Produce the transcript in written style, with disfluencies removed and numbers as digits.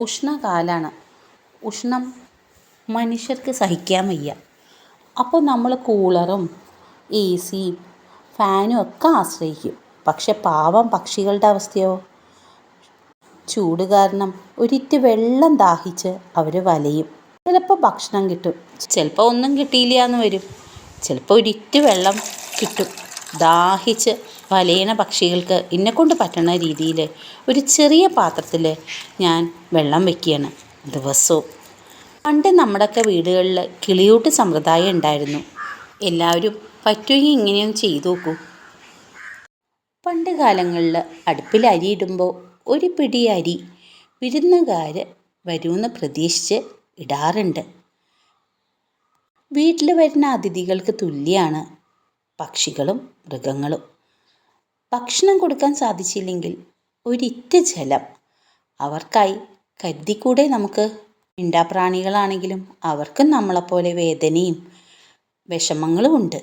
ഉഷ്ണകാലമാണ്. ഉഷ്ണം മനുഷ്യർക്ക് സഹിക്കാൻ വയ്യ. അപ്പോൾ നമ്മൾ കൂളറും എ സിയും ഫാനും ഒക്കെ ആശ്രയിക്കും. പക്ഷെ പാവം പക്ഷികളുടെ അവസ്ഥയോ? ചൂട് കാരണം ഒരിറ്റ് വെള്ളം ദാഹിച്ച് അവർ വലയും. ചിലപ്പോൾ ഭക്ഷണം കിട്ടും, ചിലപ്പോൾ ഒന്നും കിട്ടിയില്ല എന്ന് വരും. ചിലപ്പോൾ ഒരിറ്റ് വെള്ളം കിട്ടും. ദാഹിച്ച് വലയണ പക്ഷികൾക്ക് എന്നെക്കൊണ്ട് പറ്റുന്ന രീതിയിൽ ഒരു ചെറിയ പാത്രത്തിൽ ഞാൻ വെള്ളം വയ്ക്കുകയാണ് ദിവസവും. പണ്ട് നമ്മുടെയൊക്കെ വീടുകളിൽ കിളിയൂട്ട് സമ്പ്രദായം ഉണ്ടായിരുന്നു. എല്ലാവരും പറ്റുമെങ്കിൽ ഇങ്ങനെയൊന്ന് ചെയ്തു നോക്കൂ. പണ്ട് കാലങ്ങളിൽ അടുപ്പിൽ അരി ഇടുമ്പോൾ ഒരു പിടി അരി വിരുന്നുകാർ വരുമെന്ന് പ്രതീക്ഷിച്ച് ഇടാറുണ്ട്. വീട്ടിൽ വരുന്ന അതിഥികൾക്ക് തുല്യമാണ് പക്ഷികളും മൃഗങ്ങളും. ഭക്ഷണം കൊടുക്കാൻ സാധിച്ചില്ലെങ്കിൽ ഒരിറ്റ് ജലം അവർക്കായി കരുതിക്കൂടെ നമുക്ക്? മിണ്ടാപ്രാണികളാണെങ്കിലും അവർക്കും നമ്മളെപ്പോലെ വേദനയും വിഷമങ്ങളും ഉണ്ട്.